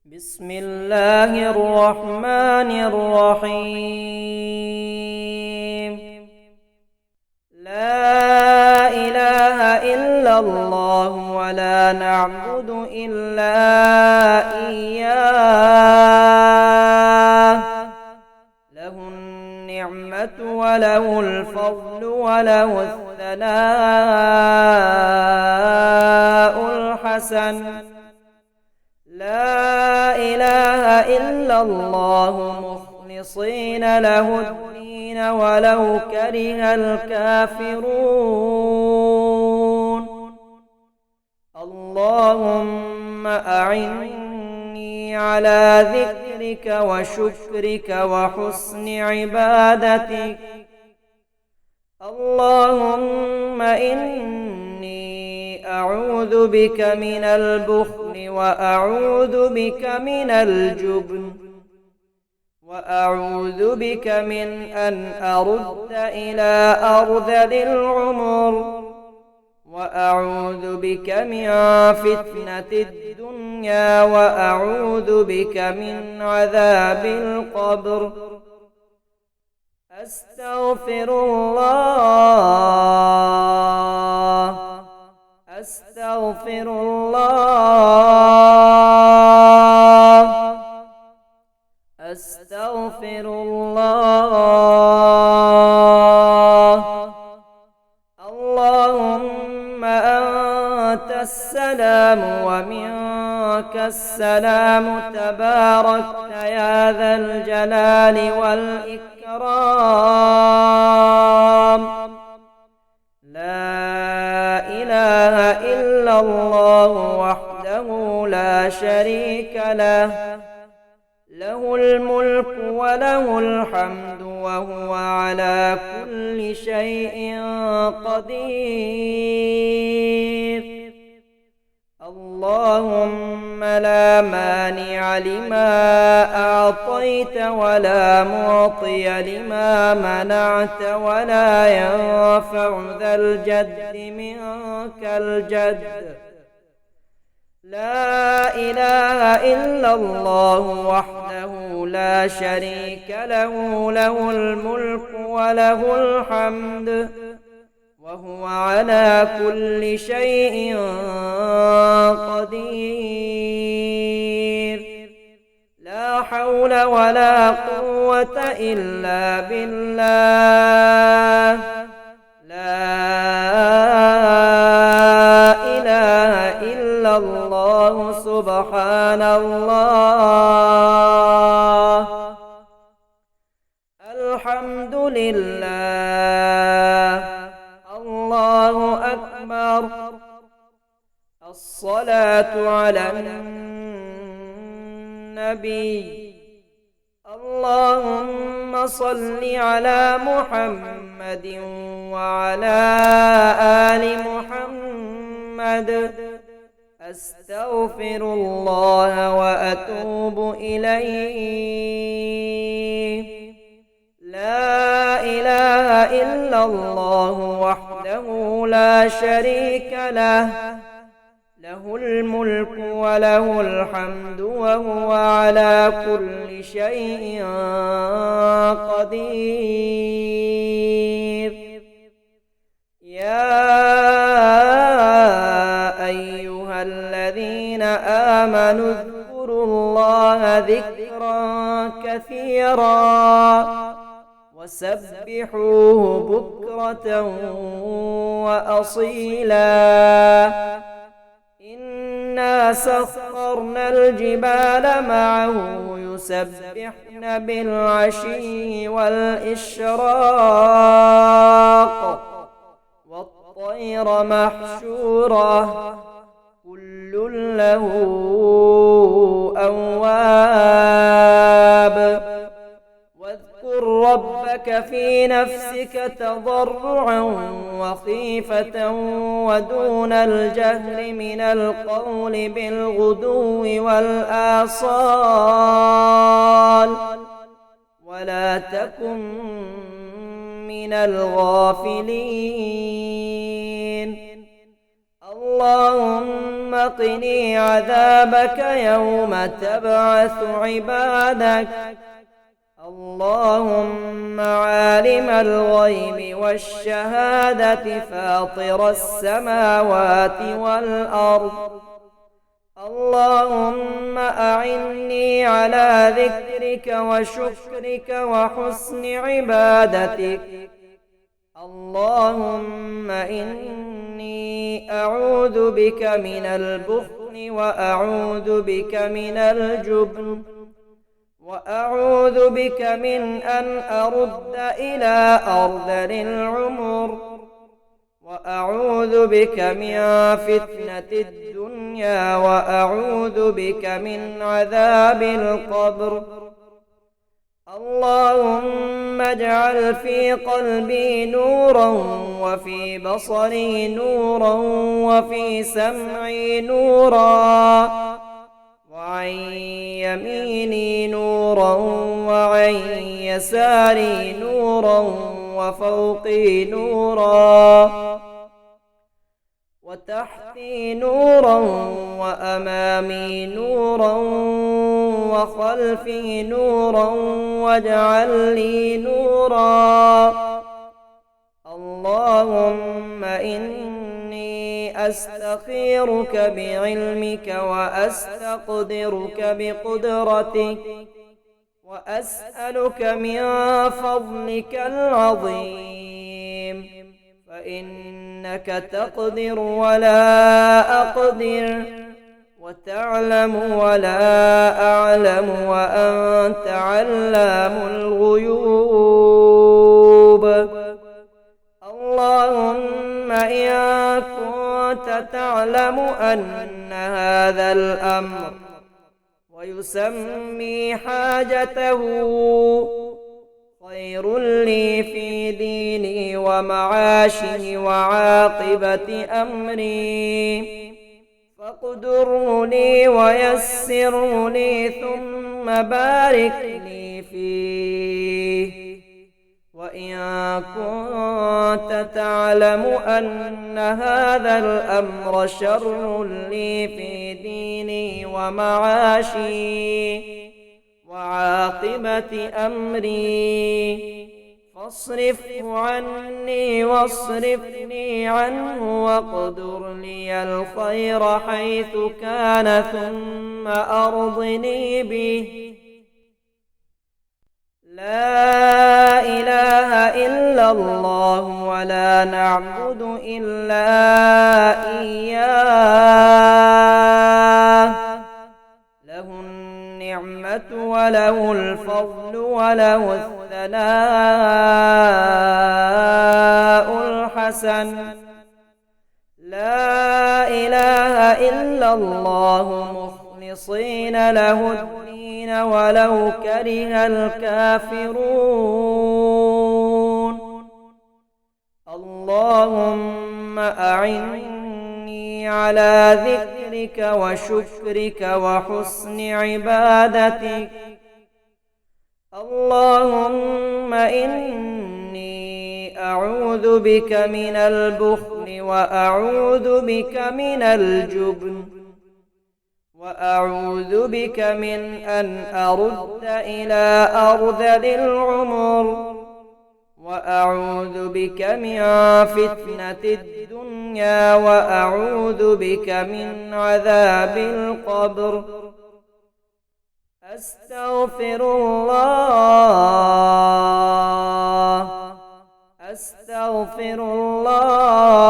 بسم الله الرحمن الرحيم. لا إله إلا الله ولا نعبد إلا إياه، له النعمة وله الفضل وله الثناء الحسن. لا إله إلا الله مخلصين له الدين ولو كره الكافرون. اللهم أعني على ذكرك وشكرك وحسن عبادتك. اللهم إني أعوذ بك من البخل وأعوذ بك من الجبن وأعوذ بك من أن أرد إلى أرذل العمر وأعوذ بك من فتنة الدنيا وأعوذ بك من عذاب القبر. أستغفر الله أستغفر الله أستغفر الله. اللهم أنت السلام ومنك السلام، تباركت يا ذا الجلال والإكرام. لا إله إلا الله وحده لا شريك له، له الملك وله الحمد وهو على كل شيء قدير. اللهم لا مانع لما أعطيت ولا معطي لما منعت ولا ينفع ذا الجد منك الجد. لا إله إلا الله وحده لا شريك له، له الملك وله الحمد وهو على كل شيء قدير. لا حول ولا قوة إلا بالله. لا إله إلا الله، سبحان الله. الحمد لله، الله أكبر. الصلاة على النبي. اللهم صل على محمد وعلى آل محمد. أستغفر الله وأتوب إليه. لا إله إلا الله وحده لا شريك له، له الملك وله الحمد وهو على كل شيء قدير. يا أيها الذين آمنوا اذكروا الله ذكرا كثيرا وسبحوه بكرة وأصيلا. إنا سخرنا الجبال معه يسبحن بالعشي والإشراق والطير محشورة، كل له أواب. واذكر ربك في نفسك تضرعا وخيفة ودون الجهر من القول بالغدو والآصال، ولا تكن من الغافلين. اللهم قني عذابك يوم تبعث عبادك. اللهم عالم الغيب والشهادة فاطر السماوات والأرض، اللهم أعني على ذكرك وشكرك وحسن عبادتك. اللهم إني أعوذ بك من البخل وأعوذ بك من الجبن وأعوذ بك من أن أرد إلى أرذل العمر وأعوذ بك من فتنة الدنيا وأعوذ بك من عذاب القبر. اللهم اجعل في قلبي نورا وفي بصري نورا وفي سمعي نورا وعن يميني نورا وعن يساري نورا وفوقي نورا وتحتي نورا وأمامي نورا وخلفي نورا واجعل لي نورا. اللهم إني أستخيرك بعلمك وأستقدرك بقدرتك وأسألك من فضلك العظيم، فإنك تقدر ولا أقدر وتعلم ولا أعلم وأنت علام الغيوب. اللهم إن كنت تعلم أن هذا الأمر ويسمي حاجته خير لي في ديني ومعاشي وعاقبة أمري فاقدره لي ويسره لي ثم بارك لي فيه. وإن كنت تعلم أن هذا الأمر شر لي في ديني ومعاشي وعاقبة أمري فاصرفه عني واصرفني عنه واقدر لي الخير حيث كان ثم أرضني به. لا إله إلا الله ولا نعبد إلا إياه، له النعمة وله الفضل وله الثناء الحسن. لا إله إلا الله مخلصين له الدين ولو كره الكافرون. اللهم أعني على ذكرك وشكرك وحسن عبادتك. اللهم إني أعوذ بك من البخل وأعوذ بك من الجبن وأعوذ بك من أن أرد إلى أرذل العمر وأعوذ بك من فتنة الدنيا وأعوذ بك من عذاب القبر. أستغفر الله أستغفر الله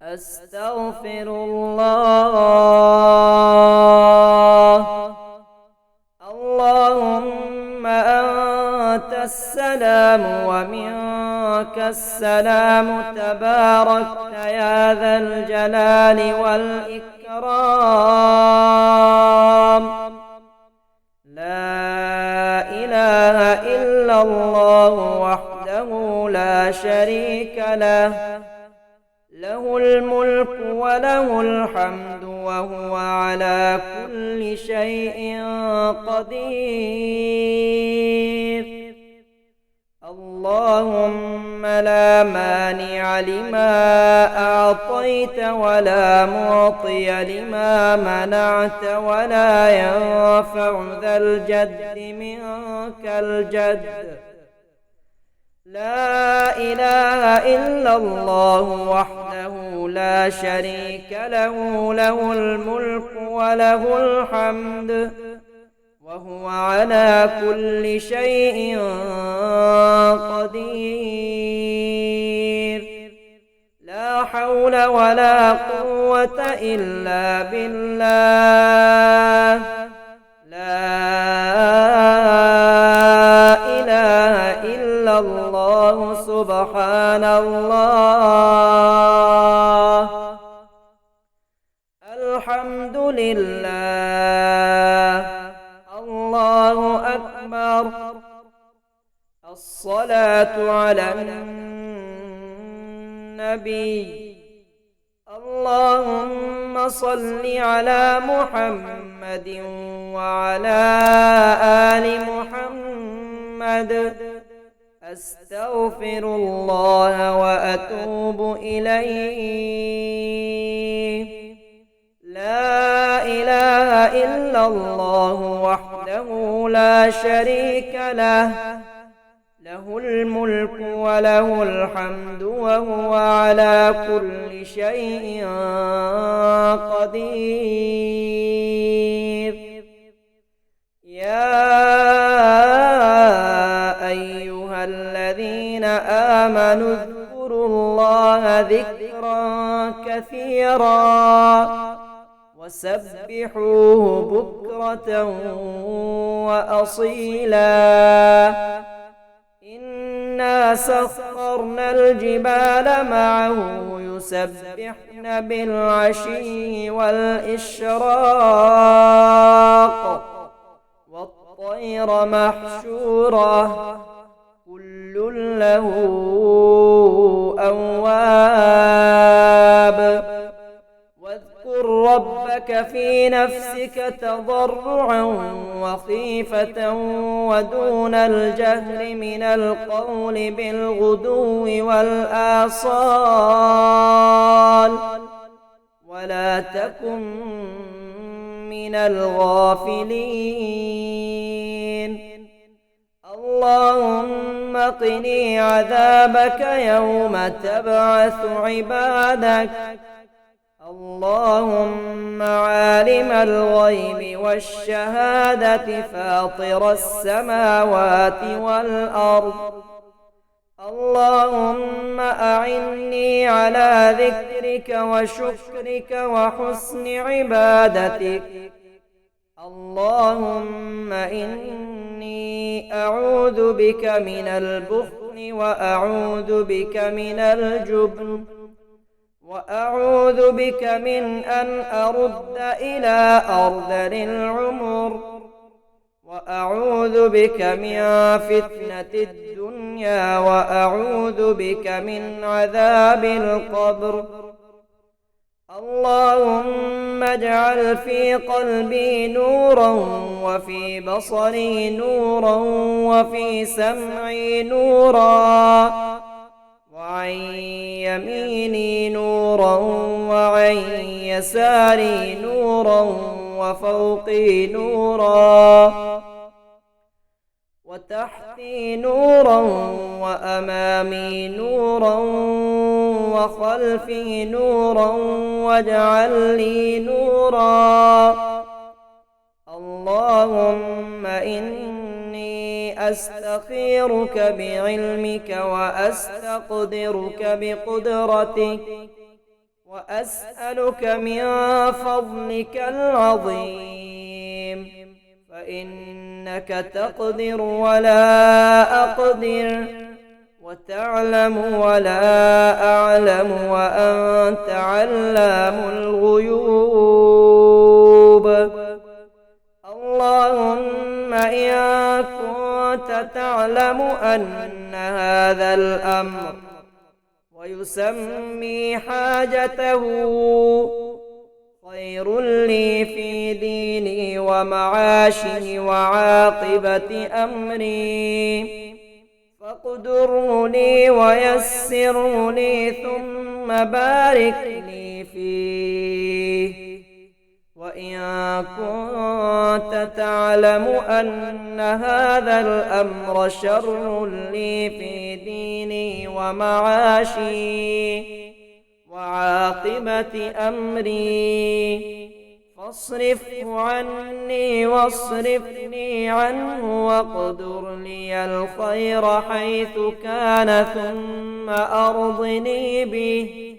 أستغفر الله. اللهم أنت السلام ومنك السلام تباركت يا ذا الجلال والإكرام. لا إله إلا الله وحده لا شريك له، له الملك وله الحمد وهو على كل شيء قدير. اللهم لا مانع لما أعطيت ولا معطي لما منعت ولا ينفع ذا الجد منك الجد. لا إله إلا الله وحده لا شريك له، له الملك وله الحمد وهو على كل شيء قدير. لا حول ولا قوة إلا بالله. لا إله إلا الله سبحان الله. الحمد لله. الله أكبر. الصلاة على النبي. اللهم صل على محمد وعلى آل محمد. أستغفر الله وأتوب إليه. لا إله إلا الله وحده لا شريك له، له الملك وله الحمد وهو على كل شيء قدير. يا أيها الذين آمنوا اذكروا الله ذكرا كثيرا وسبحوه بكرة وأصيلا. إنا سخرنا الجبال معه يسبحن بالعشي والإشراق والطير محشورة كل له أواب. واذكر ربك في نفسك تضرعا وخيفة ودون الجهر من القول بالغدو والآصال ولا تكن من الغافلين. اللهم قني عذابك يوم تبعث عبادك. اللهم عالم الغيب والشهادة فاطر السماوات والأرض. اللهم أعني على ذكرك وشكرك وحسن عبادتك. اللهم إني أعوذ بك من البخل وأعوذ بك من الجبن وأعوذ بك من أن أرد إلى أرذل العمر وأعوذ بك من فتنة الدنيا وأعوذ بك من عذاب القبر. اللهم اجعل في قلبي نورا وفي بصري نورا وفي سمعي نورا وعن يميني نورا وعن يساري نورا وفوقي نورا وتحتي نورا وأمامي نورا وخلفي نورا واجعل لي نورا. اللهم إني أستخيرك بعلمك وأستقدرك بقدرتك وأسألك من فضلك العظيم فإنك تقدر ولا أقدر وتعلم ولا أعلم وأنت علام الغيوب. اللهم إن كنت تعلم أن هذا الأمر ويسمي حاجته خير لي في ديني ومعاشي وعاقبة أمري واقدر لي ويسر لي ثم بارك لي فيه. وإن كنت تعلم أن هذا الأمر شر لي في ديني ومعاشي وعاقبة أمري فاصرفه عني واصرفني عنه واقدر لي الخير حيث كان ثم أرضني به